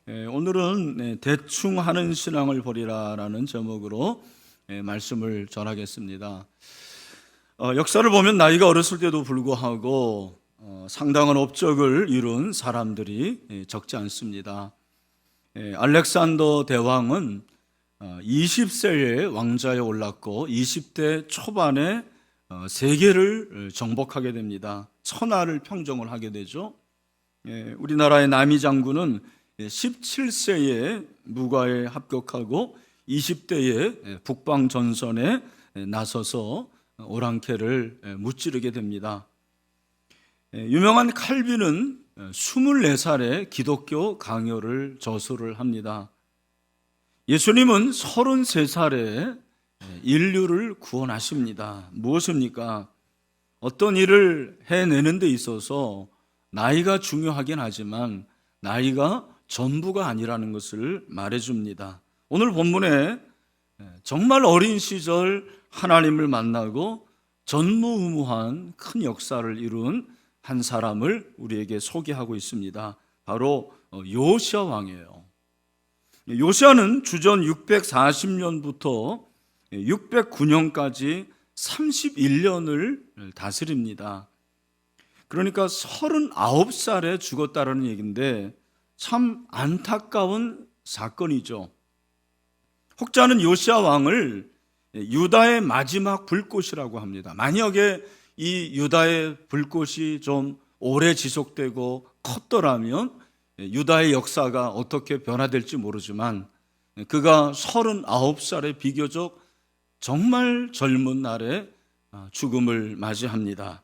오늘은 대충 하는 신앙을 보리라라는 제목으로 말씀을 전하겠습니다. 역사를 보면 나이가 어렸을 때도 불구하고 상당한 업적을 이룬 사람들이 적지 않습니다. 알렉산더 대왕은 20세에 왕좌에 올랐고 20대 초반에 세계를 정복하게 됩니다. 천하를 평정을 하게 되죠. 우리나라의 남이 장군은 17세에 무과에 합격하고 20대에 북방 전선에 나서서 오랑캐를 무찌르게 됩니다. 유명한 칼빈은 24살에 기독교 강요를 저수를 합니다. 예수님은 33살에 인류를 구원하십니다. 무엇입니까? 어떤 일을 해내는 데 있어서 나이가 중요하긴 하지만 나이가 전부가 아니라는 것을 말해줍니다. 오늘 본문에 정말 어린 시절 하나님을 만나고 전무후무한 큰 역사를 이룬 한 사람을 우리에게 소개하고 있습니다. 바로 요시야 왕이에요. 요시야는 주전 640년부터 609년까지 31년을 다스립니다. 그러니까 39살에 죽었다는 얘기인데 참 안타까운 사건이죠. 혹자는 요시야 왕을 유다의 마지막 불꽃이라고 합니다. 만약에 이 유다의 불꽃이 좀 오래 지속되고 컸더라면 유다의 역사가 어떻게 변화될지 모르지만 그가 39살에 비교적 정말 젊은 날에 죽음을 맞이합니다.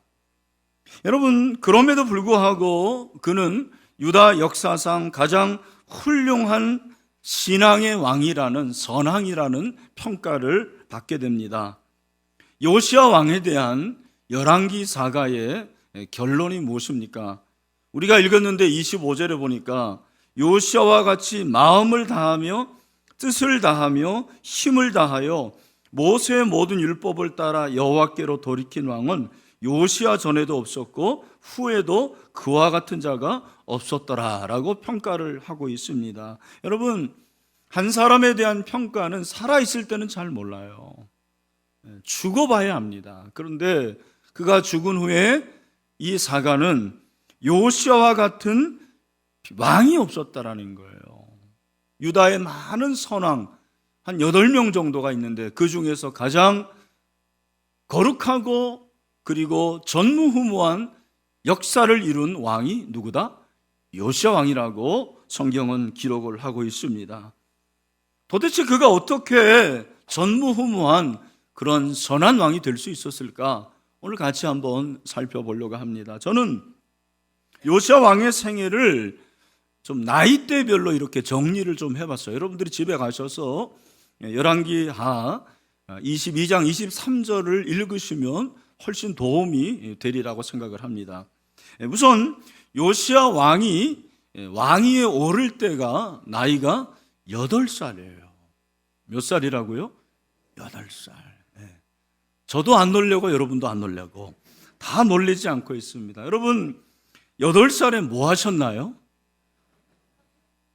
여러분, 그럼에도 불구하고 그는 유다 역사상 가장 훌륭한 신앙의 왕이라는 선왕이라는 평가를 받게 됩니다. 요시야 왕에 대한 열왕기 사가의 결론이 무엇입니까? 우리가 읽었는데 25절에 보니까 요시야와 같이 마음을 다하며 뜻을 다하며 힘을 다하여 모세의 모든 율법을 따라 여호와께로 돌이킨 왕은 요시야 전에도 없었고 후에도 그와 같은 자가 없었더라라고 평가를 하고 있습니다. 여러분, 한 사람에 대한 평가는 살아있을 때는 잘 몰라요. 죽어봐야 합니다. 그런데 그가 죽은 후에 이 사가는 요시야와 같은 왕이 없었다라는 거예요. 유다의 많은 선왕 한 8명 정도가 있는데 그 중에서 가장 거룩하고 그리고 전무후무한 역사를 이룬 왕이 누구다? 요시야 왕이라고 성경은 기록을 하고 있습니다. 도대체 그가 어떻게 전무후무한 그런 선한 왕이 될 수 있었을까? 오늘 같이 한번 살펴보려고 합니다. 저는 요시야 왕의 생애를 좀 나이대별로 이렇게 정리를 좀 해봤어요. 여러분들이 집에 가셔서 열왕기하 22장 23절을 읽으시면 훨씬 도움이 되리라고 생각을 합니다. 우선 요시야 왕이 왕위에 오를 때가 나이가 8살이에요. 몇 살이라고요? 8살. 저도 안 놀려고 여러분도 안 놀려고 다 놀리지 않고 있습니다. 여러분 8살에 뭐 하셨나요?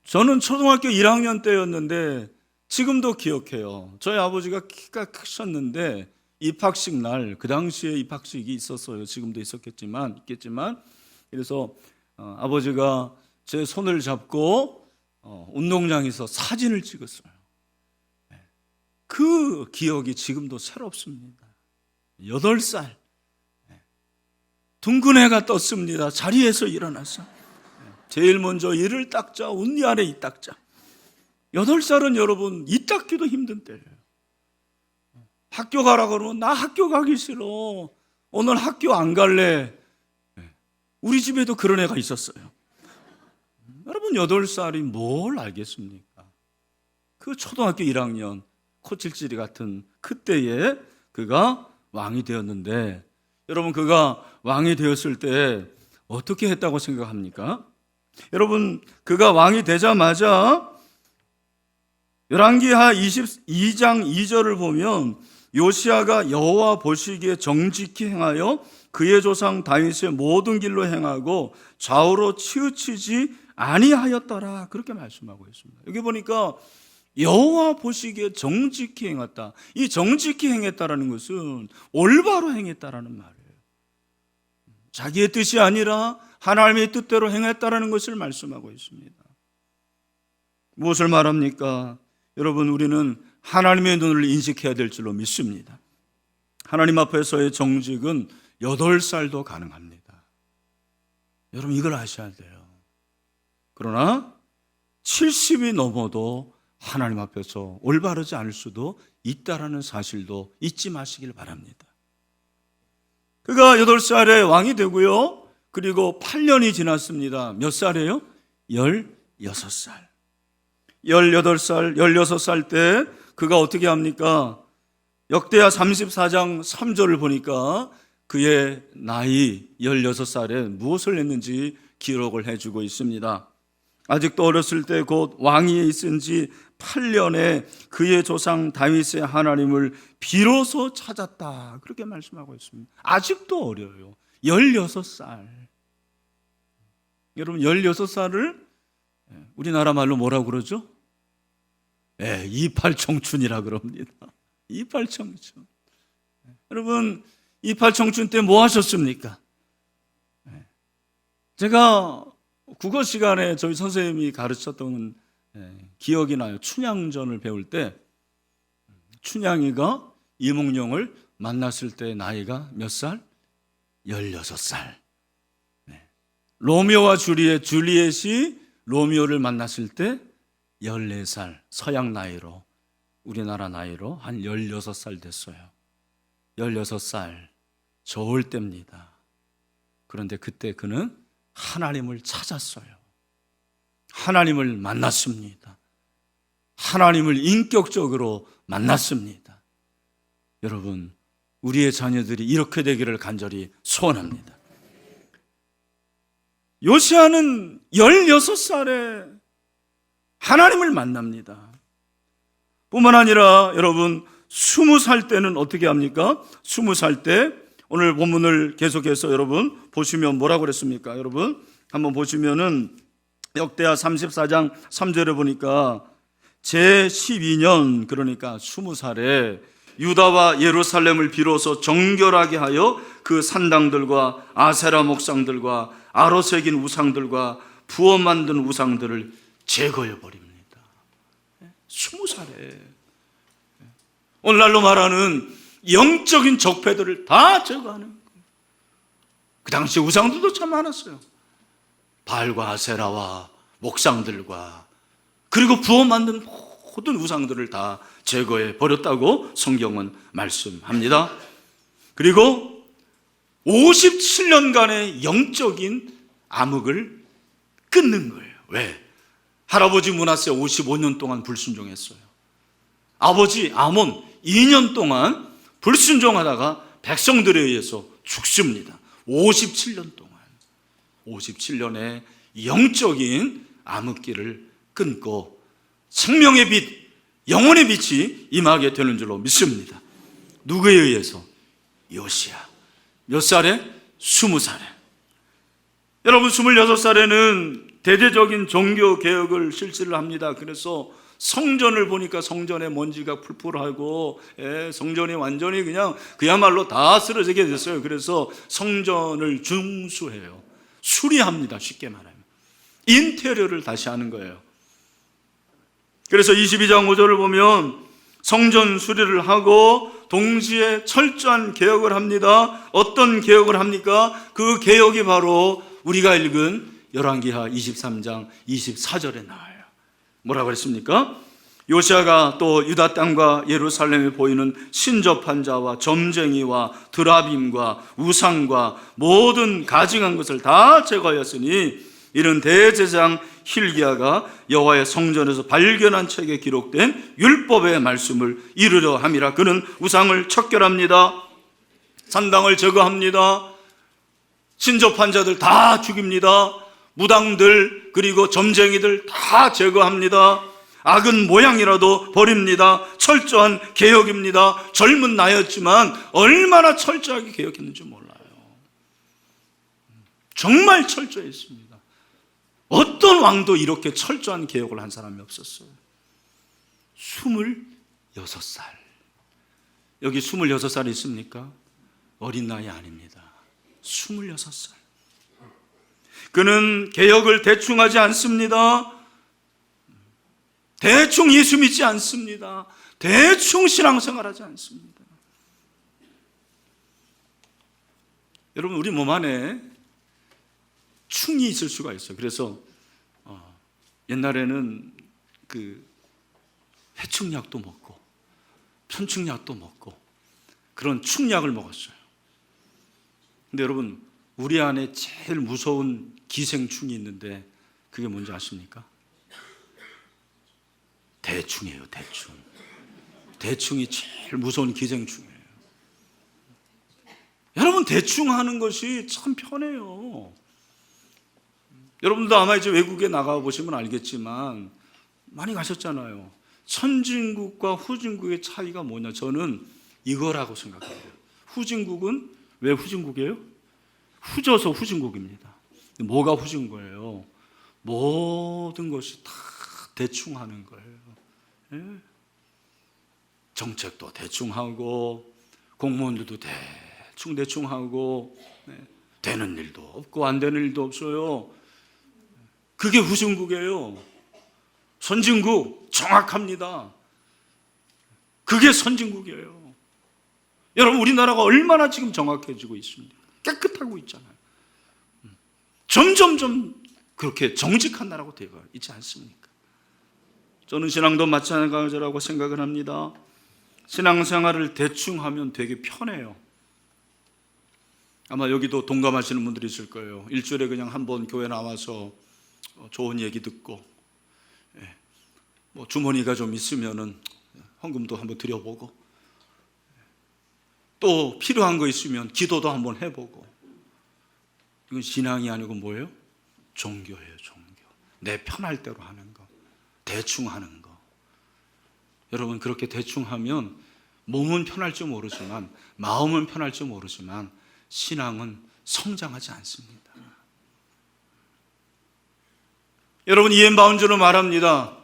저는 초등학교 1학년 때였는데 지금도 기억해요. 저희 아버지가 키가 크셨는데 입학식 날, 그 당시에 입학식이 있었어요. 지금도 있겠지만 그래서 아버지가 제 손을 잡고 운동장에서 사진을 찍었어요. 그 기억이 지금도 새롭습니다. 8살 둥근 해가 떴습니다. 자리에서 일어나서 제일 먼저 이를 닦자, 운니 아래 이 닦자. 8살은 여러분 이 닦기도 힘든 때예요. 학교 가라고 그러면 나 학교 가기 싫어. 오늘 학교 안 갈래. 우리 집에도 그런 애가 있었어요. 여러분 8살이 뭘 알겠습니까? 그 초등학교 1학년 코찔찔이 같은 그때에 그가 왕이 되었는데 여러분 그가 왕이 되었을 때 어떻게 했다고 생각합니까? 여러분 그가 왕이 되자마자 열왕기하 22장 2절을 보면 요시야가 여호와 보시기에 정직히 행하여 그의 조상 다윗의 모든 길로 행하고 좌우로 치우치지 아니하였더라 그렇게 말씀하고 있습니다. 여기 보니까 여호와 보시기에 정직히 행했다. 이 정직히 행했다라는 것은 올바로 행했다라는 말이에요. 자기의 뜻이 아니라 하나님의 뜻대로 행했다라는 것을 말씀하고 있습니다. 무엇을 말합니까? 여러분, 우리는 하나님의 눈을 인식해야 될 줄로 믿습니다. 하나님 앞에서의 정직은 8살도 가능합니다. 여러분, 이걸 아셔야 돼요. 그러나 70이 넘어도 하나님 앞에서 올바르지 않을 수도 있다라는 사실도 잊지 마시길 바랍니다. 그가 8살에 왕이 되고요. 그리고 8년이 지났습니다. 몇 살이에요? 16살. 18살, 16살 때 그가 어떻게 합니까? 역대하 34장 3절을 보니까 그의 나이 16살에 무엇을 했는지 기록을 해주고 있습니다. 아직도 어렸을 때 곧 왕위에 있은 지 8년에 그의 조상 다윗의 하나님을 비로소 찾았다 그렇게 말씀하고 있습니다. 아직도 어려요. 16살. 여러분, 16살을 우리나라 말로 뭐라고 그러죠? 이팔청춘이라 그럽니다. 이팔청춘. 여러분, 이팔청춘 때 뭐 하셨습니까? 제가 국어 시간에 저희 선생님이 가르쳤던 기억이 나요. 춘향전을 배울 때 춘향이가 이몽룡을 만났을 때 나이가 몇 살? 16살. 로미오와 줄리엣이 로미오를 만났을 때 14살, 서양 나이로, 우리나라 나이로 한 16살 됐어요. 16살, 좋을 때입니다. 그런데 그때 그는 하나님을 찾았어요. 하나님을 만났습니다. 하나님을 인격적으로 만났습니다. 여러분, 우리의 자녀들이 이렇게 되기를 간절히 소원합니다. 요시야는 16살에 하나님을 만납니다. 뿐만 아니라 여러분 20살 때는 어떻게 합니까? 20살 때 오늘 본문을 계속해서 여러분 보시면 뭐라고 그랬습니까? 여러분 한번 보시면은 역대하 34장 3절에 보니까 제12년 그러니까 20살에 유다와 예루살렘을 비로소 정결하게 하여 그 산당들과 아세라 목상들과 아로 새긴 우상들과 부어 만든 우상들을 제거해 버립니다. 20살에 오늘날로 말하는 영적인 적폐들을 다 제거하는 거예요. 그 당시 우상들도 참 많았어요. 바알과 아세라와 목상들과 그리고 부어 만든 모든 우상들을 다 제거해 버렸다고 성경은 말씀합니다. 그리고 57년간의 영적인 암흑을 끊는 거예요. 왜? 할아버지 므낫세 55년 동안 불순종했어요. 아버지 아몬 2년 동안 불순종하다가 백성들에 의해서 죽습니다. 57년 동안 57년의 영적인 암흑기를 끊고 생명의 빛, 영혼의 빛이 임하게 되는 줄로 믿습니다. 누구에 의해서? 요시야. 몇 살에? 20살에. 여러분 26살에는 대대적인 종교 개혁을 실시를 합니다. 그래서 성전을 보니까 성전에 먼지가 풀풀하고 성전이 완전히 그야말로 다 쓰러지게 됐어요. 그래서 성전을 중수해요. 수리합니다. 쉽게 말하면 인테리어를 다시 하는 거예요. 그래서 22장 5절을 보면 성전 수리를 하고 동시에 철저한 개혁을 합니다. 어떤 개혁을 합니까? 그 개혁이 바로 우리가 읽은 열왕기하 23장 24절에 나와요. 뭐라고 그랬습니까? 요시야가 또 유다 땅과 예루살렘에 보이는 신접한 자와 점쟁이와 드라빔과 우상과 모든 가증한 것을 다 제거하였으니 이는 대제사장 hil기야가 여호와의 성전에서 발견한 책에 기록된 율법의 말씀을 이루려 함이라. 그는 우상을 척결합니다. 산당을 제거합니다. 신접한 자들 다 죽입니다. 무당들 그리고 점쟁이들 다 제거합니다. 악은 모양이라도 버립니다. 철저한 개혁입니다. 젊은 나이였지만 얼마나 철저하게 개혁했는지 몰라요. 정말 철저했습니다. 어떤 왕도 이렇게 철저한 개혁을 한 사람이 없었어요. 26살. 여기 26살 있습니까? 어린 나이 아닙니다. 26살. 그는 개혁을 대충 하지 않습니다. 대충 예수 믿지 않습니다. 대충 신앙생활하지 않습니다. 여러분, 우리 몸 안에 충이 있을 수가 있어요. 그래서 옛날에는 그 해충약도 먹고 편충약도 먹고 그런 충약을 먹었어요. 근데 여러분, 우리 안에 제일 무서운 기생충이 있는데 그게 뭔지 아십니까? 대충이에요. 대충. 대충이 제일 무서운 기생충이에요. 여러분, 대충 하는 것이 참 편해요. 여러분도 아마 이제 외국에 나가 보시면 알겠지만 많이 가셨잖아요. 선진국과 후진국의 차이가 뭐냐? 저는 이거라고 생각해요. 후진국은 왜 후진국이에요? 후져서 후진국입니다. 뭐가 후진 거예요? 모든 것이 다 대충 하는 거예요. 예? 정책도 대충 하고 공무원들도 대충 하고 되는 일도 없고 안 되는 일도 없어요. 그게 후진국이에요. 선진국 정확합니다. 그게 선진국이에요. 여러분, 우리나라가 얼마나 지금 정확해지고 있습니다. 깨끗하고 있잖아요. 점점점 그렇게 정직한 나라고 되어 있지 않습니까? 저는 신앙도 마찬가지라고 생각을 합니다. 신앙생활을 대충 하면 되게 편해요. 아마 여기도 동감하시는 분들이 있을 거예요. 일주일에 그냥 한번 교회 나와서 좋은 얘기 듣고 뭐 주머니가 좀 있으면은 헌금도 한번 드려보고 또 필요한 거 있으면 기도도 한번 해보고. 이건 신앙이 아니고 뭐예요? 종교예요. 종교. 내 편할 대로 하는 거, 대충 하는 거. 여러분, 그렇게 대충 하면 몸은 편할지 모르지만 마음은 편할지 모르지만 신앙은 성장하지 않습니다. 여러분, 이엔 바운즈로 말합니다.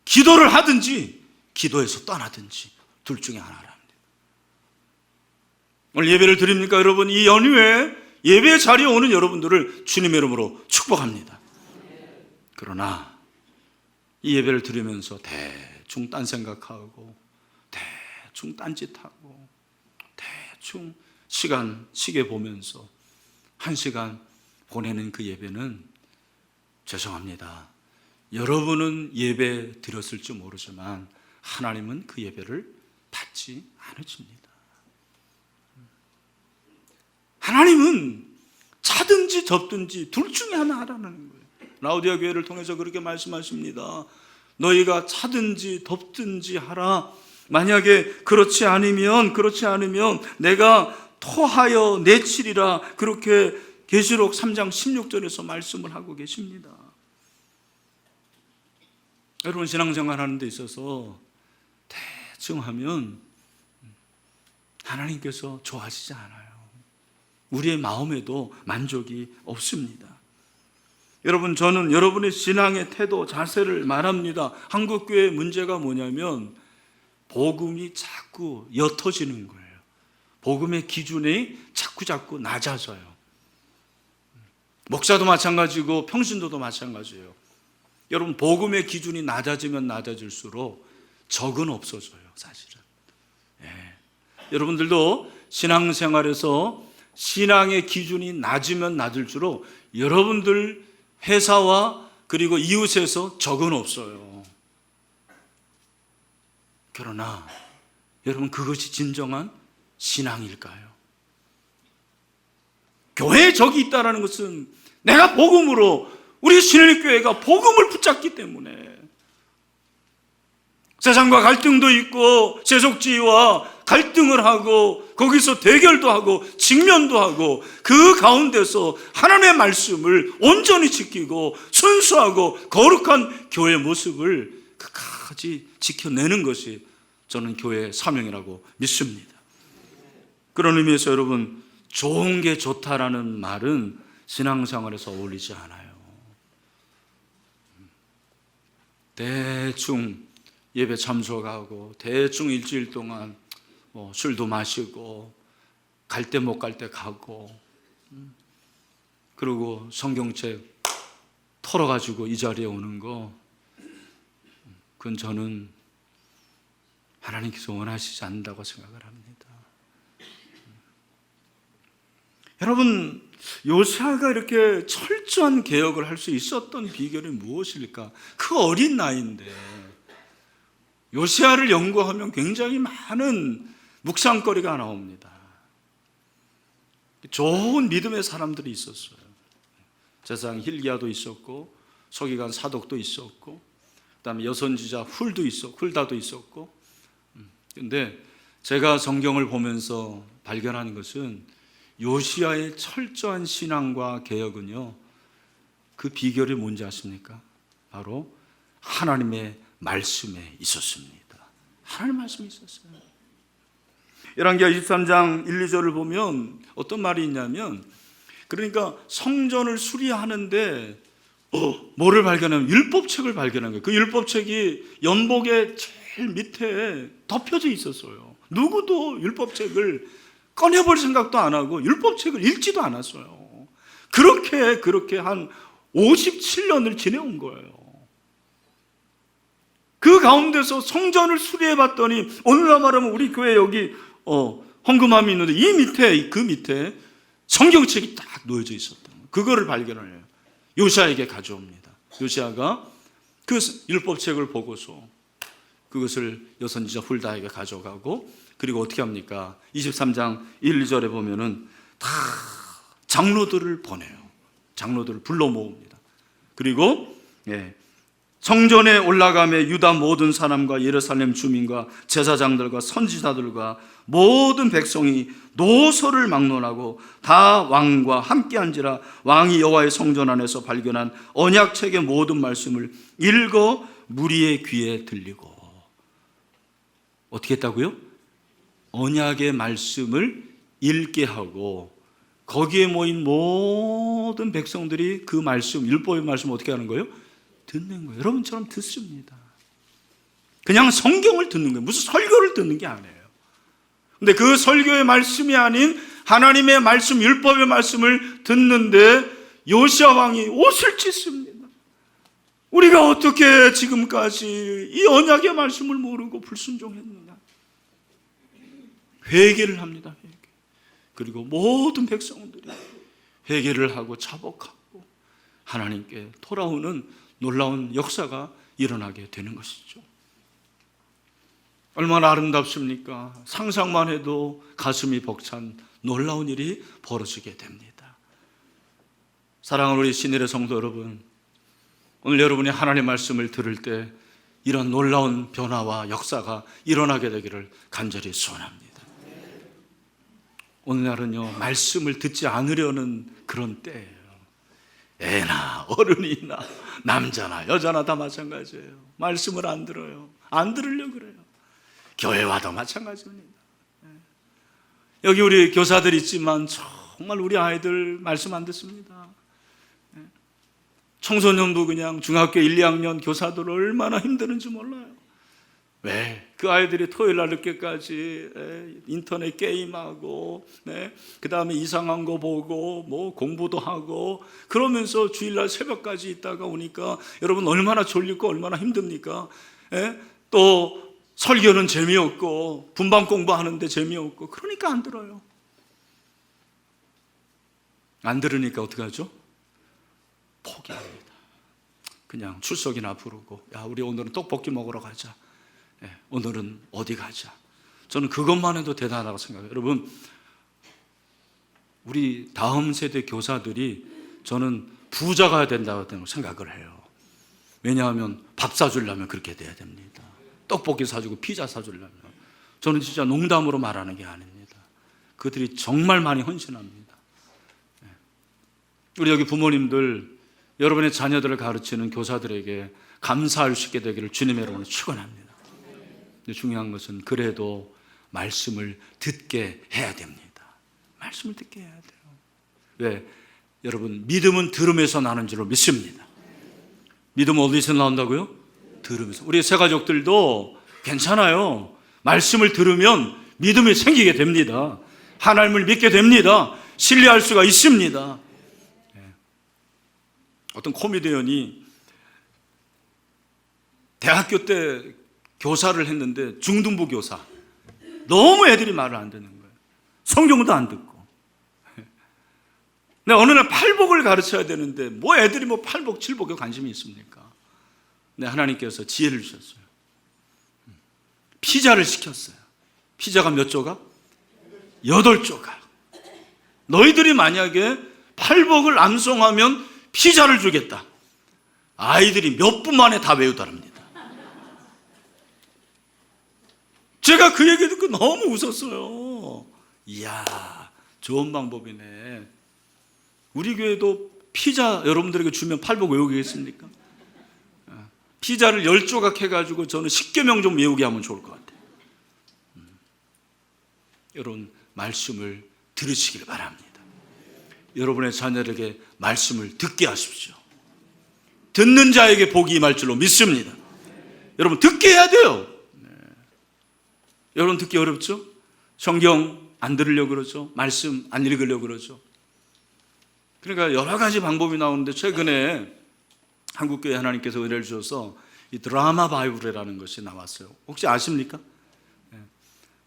기도를 하든지 기도에서 떠나든지 둘 중에 하나랍니다. 오늘 예배를 드립니까? 여러분, 이 연휴에 예배 자리에 오는 여러분들을 주님의 이름으로 축복합니다. 그러나 이 예배를 드리면서 대충 딴 생각하고 대충 딴짓하고 대충 시계 보면서 1시간 보내는 그 예배는 죄송합니다. 여러분은 예배 드렸을지 모르지만 하나님은 그 예배를 받지 않으십니다. 하나님은 차든지 접든지 둘 중에 하나 하라는 거예요. 라우디아 교회를 통해서 그렇게 말씀하십니다. 너희가 차든지 덮든지 하라. 만약에 그렇지 않으면 내가 토하여 내치리라. 그렇게 계시록 3장 16절에서 말씀을 하고 계십니다. 여러분, 신앙생활 하는 데 있어서 대충 하면 하나님께서 좋아하시지 않아요. 우리의 마음에도 만족이 없습니다. 여러분, 저는 여러분의 신앙의 태도, 자세를 말합니다. 한국교회의 문제가 뭐냐면 복음이 자꾸 옅어지는 거예요. 복음의 기준이 자꾸 낮아져요. 목사도 마찬가지고 평신도도 마찬가지예요. 여러분, 복음의 기준이 낮아지면 낮아질수록 적은 없어져요, 사실은. 여러분들도 신앙생활에서 신앙의 기준이 낮으면 낮을수록 여러분들 회사와 그리고 이웃에서 적은 없어요. 그러나 여러분, 그것이 진정한 신앙일까요? 교회에 적이 있다는 것은 내가 복음으로, 우리 신일교회가 복음을 붙잡기 때문에 세상과 갈등도 있고 세속주의와 갈등을 하고 거기서 대결도 하고 직면도 하고 그 가운데서 하나님의 말씀을 온전히 지키고 순수하고 거룩한 교회의 모습을 끝까지 지켜내는 것이 저는 교회의 사명이라고 믿습니다. 그런 의미에서 여러분, 좋은 게 좋다라는 말은 신앙생활에서 어울리지 않아요. 대충 예배 참석하고 대충 일주일 동안 술도 마시고 갈 때 못 갈 때 가고, 그리고 성경책 털어가지고 이 자리에 오는 거, 그건 저는 하나님께서 원하시지 않는다고 생각을 합니다. 여러분, 요시아가 이렇게 철저한 개혁을 할 수 있었던 비결이 무엇일까? 그 어린 나이인데 요시아를 연구하면 굉장히 많은 묵상거리가 나옵니다. 좋은 믿음의 사람들이 있었어요. 제사장 hil기야도 있었고, 서기관 사독도 있었고, 그다음에 여선지자 훌다도 있었고. 근데 제가 성경을 보면서 발견하는 것은 요시아의 철저한 신앙과 개혁은요, 그 비결이 뭔지 아십니까? 바로 하나님의 말씀에 있었습니다. 하나님의 말씀이 있었어요. 열왕기하 23장 1, 2절을 보면 어떤 말이 있냐면, 그러니까 성전을 수리하는데 뭐를 발견하면 율법책을 발견한 거예요. 그 율법책이 연복의 제일 밑에 덮여져 있었어요. 누구도 율법책을 꺼내볼 생각도 안 하고 율법책을 읽지도 않았어요. 그렇게 한 57년을 지내온 거예요. 그 가운데서 성전을 수리해 봤더니, 오늘날 말하면 우리 교회 여기 헌금함이 있는데 그 밑에 성경책이 딱 놓여져 있었던 거예요. 그거를 발견을 해요. 요시아에게 가져옵니다. 요시아가 그 율법책을 보고서 그것을 여선지자 훌다에게 가져가고, 그리고 어떻게 합니까? 23장 1, 2절에 보면은 다 장로들을 보내요. 장로들을 불러 모읍니다. 그리고 성전에 올라가며 유다 모든 사람과 예루살렘 주민과 제사장들과 선지자들과 모든 백성이 노소를 막론하고 다 왕과 함께한지라 왕이 여호와의 성전 안에서 발견한 언약책의 모든 말씀을 읽어 무리의 귀에 들리고. 어떻게 했다고요? 언약의 말씀을 읽게 하고 거기에 모인 모든 백성들이 그 말씀, 율법의 말씀을 어떻게 하는 거예요? 듣는 거예요. 여러분처럼 듣습니다. 그냥 성경을 듣는 거예요. 무슨 설교를 듣는 게 아니에요. 근데 그 설교의 말씀이 아닌 하나님의 말씀, 율법의 말씀을 듣는데 요시아 왕이 옷을 찢습니다. 우리가 어떻게 지금까지 이 언약의 말씀을 모르고 불순종했느냐. 회개를 합니다. 회개. 그리고 모든 백성들이 회개를 하고 자복하고 하나님께 돌아오는 놀라운 역사가 일어나게 되는 것이죠. 얼마나 아름답습니까? 상상만 해도 가슴이 벅찬 놀라운 일이 벌어지게 됩니다. 사랑하는 우리 신일의 성도 여러분, 오늘 여러분이 하나님의 말씀을 들을 때 이런 놀라운 변화와 역사가 일어나게 되기를 간절히 소원합니다. 오늘날은요, 말씀을 듣지 않으려는 그런 때예요. 애나 어른이나 남자나 여자나 다 마찬가지예요. 말씀을 안 들어요. 안 들으려고 그래요. 교회 와도 마찬가지입니다. 여기 우리 교사들 있지만 정말 우리 아이들 말씀 안 듣습니다. 청소년도 그냥 중학교 1, 2학년 교사들 얼마나 힘드는지 몰라요. 왜? 그 아이들이 토요일 날 늦게까지 인터넷 게임하고, 그 다음에 이상한 거 보고, 뭐 공부도 하고, 그러면서 주일날 새벽까지 있다가 오니까 여러분 얼마나 졸리고 얼마나 힘듭니까? 또 설교는 재미없고, 분반 공부하는데 재미없고, 그러니까 안 들어요. 안 들으니까 어떻게 하죠? 포기합니다. 그냥 출석이나 부르고, 야, 우리 오늘은 떡볶이 먹으러 가자. 오늘은 어디 가자. 저는 그것만 해도 대단하다고 생각해요. 여러분, 우리 다음 세대 교사들이 저는 부자가 된다고 생각을 해요. 왜냐하면 밥 사주려면 그렇게 돼야 됩니다. 떡볶이 사주고 피자 사주려면. 저는 진짜 농담으로 말하는 게 아닙니다. 그들이 정말 많이 헌신합니다. 우리 여기 부모님들, 여러분의 자녀들을 가르치는 교사들에게 감사할 수 있게 되기를 주님의 이름으로 축원합니다. 근데 중요한 것은 그래도 말씀을 듣게 해야 됩니다. 말씀을 듣게 해야 돼요. 왜? 여러분, 믿음은 들음에서 나는 줄로 믿습니다. 믿음은 어디서 나온다고요? 들으면서. 우리 새 가족들도 괜찮아요. 말씀을 들으면 믿음이 생기게 됩니다. 하나님을 믿게 됩니다. 신뢰할 수가 있습니다. 어떤 코미디언이 대학교 때 교사를 했는데 중등부 교사, 너무 애들이 말을 안 듣는 거예요. 성경도 안 듣고. 근데 어느 날 팔복을 가르쳐야 되는데 뭐 애들이 뭐 팔복, 칠복에 관심이 있습니까? 근데 하나님께서 지혜를 주셨어요. 피자를 시켰어요. 피자가 몇 조각? 8조각. 너희들이 만약에 팔복을 암송하면 피자를 주겠다. 아이들이 몇 분 만에 다 외우더랍니다. 제가 그 얘기 듣고 너무 웃었어요. 이야, 좋은 방법이네. 우리 교회도 피자 여러분들에게 주면 팔복 외우겠습니까? 피자를 10조각 해가지고 저는 10계명 좀 외우게 하면 좋을 것 같아요. 여러분, 말씀을 들으시길 바랍니다. 여러분의 자녀에게 말씀을 듣게 하십시오. 듣는 자에게 복이 임할 줄로 믿습니다. 여러분, 듣게 해야 돼요. 여러분, 듣기 어렵죠? 성경 안 들으려고 그러죠? 말씀 안 읽으려고 그러죠? 그러니까 여러 가지 방법이 나오는데 최근에 한국교회 하나님께서 은혜를 주셔서 이 드라마 바이블이라는 것이 나왔어요. 혹시 아십니까?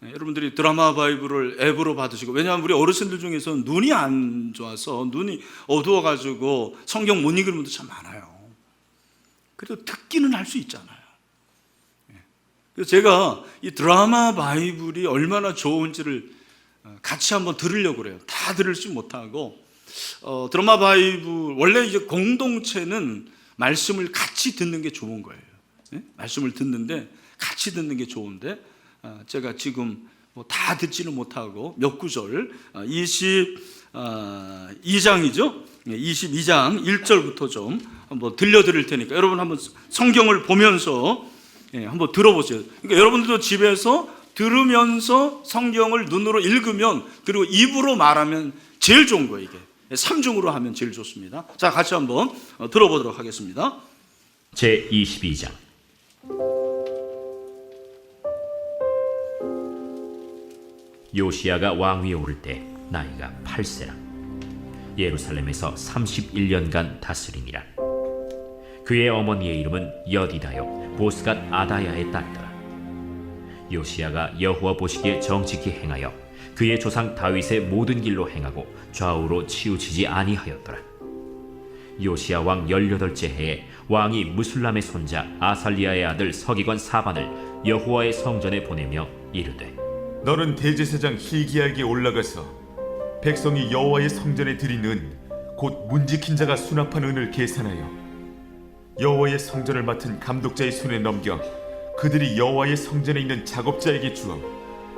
여러분들이 드라마 바이블을 앱으로 받으시고, 왜냐하면 우리 어르신들 중에서 눈이 안 좋아서 눈이 어두워가지고 성경 못 읽는 분도 참 많아요. 그래도 듣기는 할 수 있잖아요. 그래서 제가 이 드라마 바이블이 얼마나 좋은지를 같이 한번 들으려고 그래요. 다 들을지 못하고, 드라마 바이블, 원래 이제 공동체는 말씀을 같이 듣는 게 좋은 거예요. 말씀을 듣는데 같이 듣는 게 좋은데, 제가 지금 뭐 다 듣지는 못하고 몇 구절, 22장이죠. 22장 1절부터 좀 한번 들려드릴 테니까 여러분 한번 성경을 보면서 한번 들어보세요. 그러니까 여러분들도 집에서 들으면서 성경을 눈으로 읽으면, 그리고 입으로 말하면 제일 좋은 거예요. 이게 3중으로 하면 제일 좋습니다. 자, 같이 한번 들어보도록 하겠습니다. 제22장. 요시야가 왕위에 오를 때 나이가 8세라. 예루살렘에서 31년간 다스리니라. 그의 어머니의 이름은 여디다요 보스갓 아다야의 딸더라. 요시야가 여호와 보시기에 정직히 행하여 그의 조상 다윗의 모든 길로 행하고 좌우로 치우치지 아니하였더라. 요시야 왕 18째 해에 왕이 무술람의 손자 아살리아의 아들 서기관 사반을 여호와의 성전에 보내며 이르되, 너는 대제사장 hil기야에게 올라가서 백성이 여호와의 성전에 드린 은, 곧 문지킨 자가 수납한 은을 계산하여 여호와의 성전을 맡은 감독자의 손에 넘겨 그들이 여호와의 성전에 있는 작업자에게 주어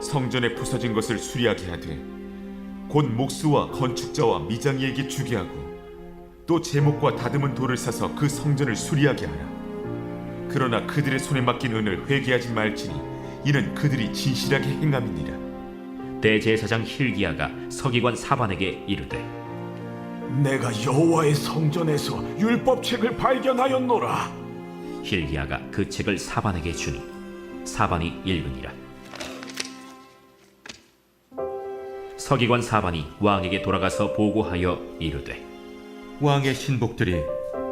성전에 부서진 것을 수리하게 하되, 곧 목수와 건축자와 미장이에게 주게 하고, 또 제목과 다듬은 돌을 사서 그 성전을 수리하게 하라. 그러나 그들의 손에 맡긴 은을 회개하지 말지니 이는 그들이 진실하게 행함이니라. 대제사장 hil기야가 서기관 사반에게 이르되, 내가 여호와의 성전에서 율법책을 발견하였노라. hil기야가 그 책을 사반에게 주니 사반이 읽으니라. 서기관 사반이 왕에게 돌아가서 보고하여 이르되, 왕의 신복들이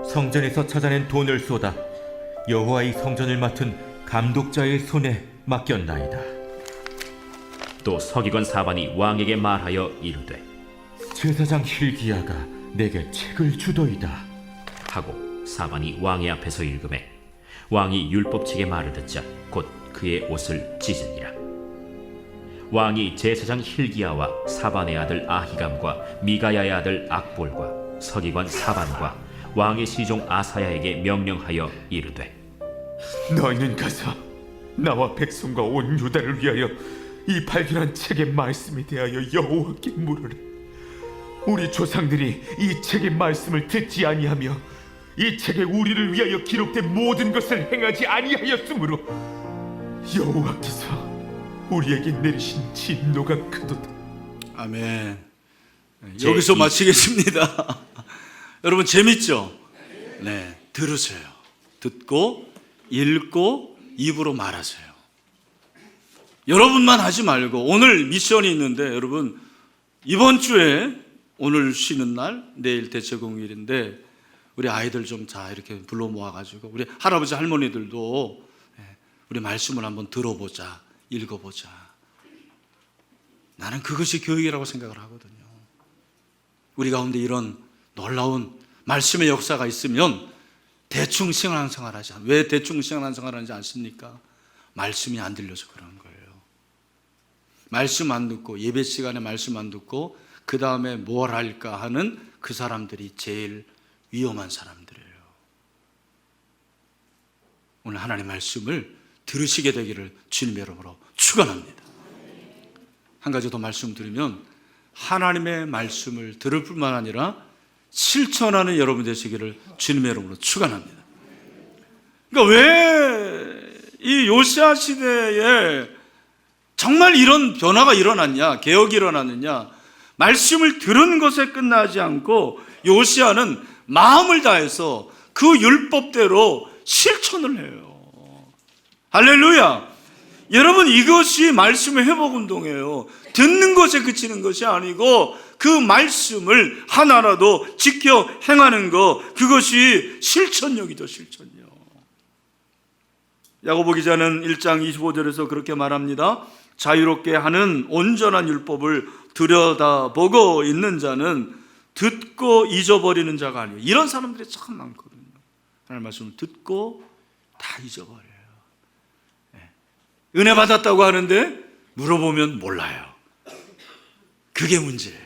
성전에서 찾아낸 돈을 쏟아 여호와의 성전을 맡은 감독자의 손에 맡겼나이다. 또 서기관 사반이 왕에게 말하여 이르되, 제사장 hil기야가 내게 책을 주더이다 하고 사반이 왕의 앞에서 읽음에 왕이 율법책의 말을 듣자 곧 그의 옷을 찢으니라. 왕이 제사장 hil기야와 사반의 아들 아히감과 미가야의 아들 악볼과 서기관 사반과 왕의 시종 아사야에게 명령하여 이르되, 너희는 가서 나와 백성과 온 유다를 위하여 이 발견한 책의 말씀에 대하여 여호와께 물으라. 우리 조상들이 이 책의 말씀을 듣지 아니하며 이 책에 우리를 위하여 기록된 모든 것을 행하지 아니하였으므로 여호와께서 우리에게 내리신 진노가 크도다. 아멘. 여기서 마치겠습니다. 여러분 재밌죠? 네, 들으세요. 듣고 읽고 입으로 말하세요. 여러분만 하지 말고 오늘 미션이 있는데 여러분 이번 주에 오늘 쉬는 날 내일 대체공휴일인데 우리 아이들 좀 자 이렇게 불러 모아가지고 우리 할아버지 할머니들도 우리 말씀을 한번 들어보자, 읽어보자. 나는 그것이 교육이라고 생각을 하거든요. 우리 가운데 이런 놀라운 말씀의 역사가 있으면 대충 신앙생활 하지 않아요. 왜 대충 신앙생활 하지 않습니까? 말씀이 안 들려서 그런 거예요. 말씀 안 듣고 예배 시간에 말씀 안 듣고 그 다음에 뭘 할까 하는 그 사람들이 제일 위험한 사람들이에요. 오늘 하나님의 말씀을 들으시게 되기를 주님의 이름으로 축원합니다. 한 가지 더 말씀드리면 하나님의 말씀을 들을 뿐만 아니라 실천하는 여러분 되시기를 주님의 이름으로 축원합니다. 그러니까 왜 이 요시야 시대에 정말 이런 변화가 일어났냐, 개혁이 일어났느냐, 말씀을 들은 것에 끝나지 않고 요시야는 마음을 다해서 그 율법대로 실천을 해요. 할렐루야. 여러분 이것이 말씀의 회복운동이에요. 듣는 것에 그치는 것이 아니고 그 말씀을 하나라도 지켜 행하는 것, 그것이 실천력이죠. 실천력. 야고보 기자는 1장 25절에서 그렇게 말합니다. 자유롭게 하는 온전한 율법을 들여다보고 있는 자는 듣고 잊어버리는 자가 아니에요. 이런 사람들이 참 많거든요. 하나님 말씀을 듣고 다 잊어버려요. 은혜 받았다고 하는데 물어보면 몰라요. 그게 문제예요.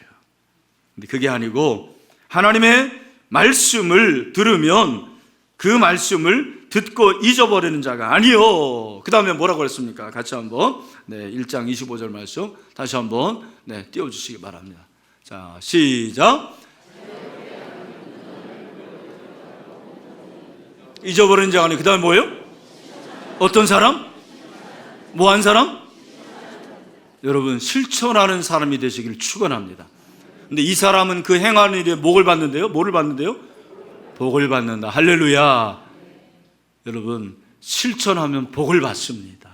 근데 그게 아니고 하나님의 말씀을 들으면 그 말씀을 듣고 잊어버리는 자가 아니요. 그 다음에 뭐라고 했습니까? 같이 한번 1장 25절 말씀 다시 한번 띄워주시기 바랍니다. 자, 시작. 잊어버리는 자가 아니요. 그 다음에 뭐예요? 어떤 사람? 뭐 한 사람? 여러분 실천하는 사람이 되시기를 축원합니다. 근데 이 사람은 그 행하는 일에 목을 받는데요. 뭐를 받는데요? 복을 받는다. 할렐루야. 여러분 실천하면 복을 받습니다.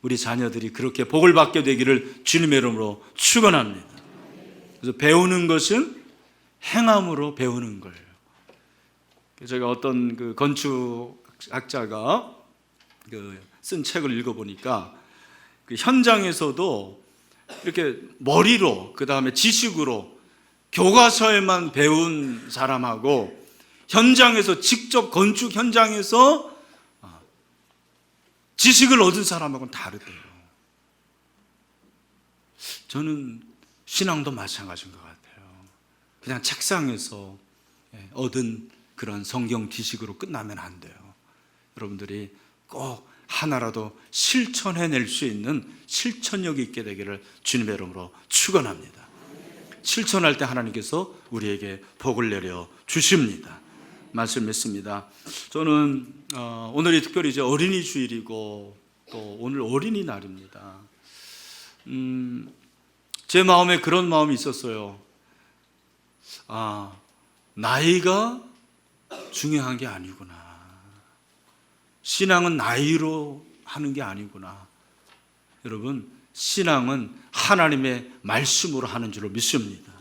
우리 자녀들이 그렇게 복을 받게 되기를 주님의 이름으로 축원합니다. 그래서 배우는 것은 행함으로 배우는 거예요. 제가 어떤 그 건축학자가 쓴 책을 읽어보니까 그 현장에서도 이렇게 머리로 그 다음에 지식으로 교과서에만 배운 사람하고 현장에서 직접 건축 현장에서 지식을 얻은 사람하고는 다르대요. 저는 신앙도 마찬가지인 것 같아요. 그냥 책상에서 얻은 그런 성경 지식으로 끝나면 안 돼요. 여러분들이 꼭 하나라도 실천해낼 수 있는 실천력이 있게 되기를 주님의 이름으로 축원합니다. 실천할 때 하나님께서 우리에게 복을 내려 주십니다. 말씀 믿습니다. 저는 오늘이 특별히 이제 어린이 주일이고 또 오늘 어린이날입니다. 제 마음에 그런 마음이 있었어요. 나이가 중요한 게 아니구나. 신앙은 나이로 하는 게 아니구나. 여러분, 신앙은 하나님의 말씀으로 하는 줄로 믿습니다.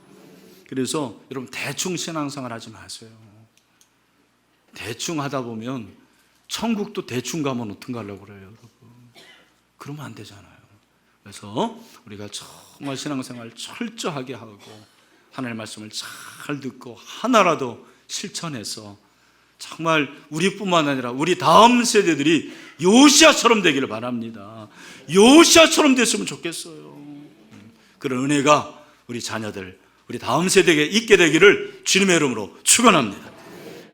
그래서 여러분 대충 신앙생활 하지 마세요. 대충 하다 보면 천국도 대충 가면 어떻게 하려고 그래요, 여러분? 그러면 안 되잖아요. 그래서 우리가 정말 신앙생활 철저하게 하고 하나님의 말씀을 잘 듣고 하나라도 실천해서 정말 우리뿐만 아니라 우리 다음 세대들이 요시야처럼 되기를 바랍니다. 요시야처럼 됐으면 좋겠어요. 그런 은혜가 우리 자녀들, 우리 다음 세대에 있게 되기를 주님의 이름으로 축원합니다.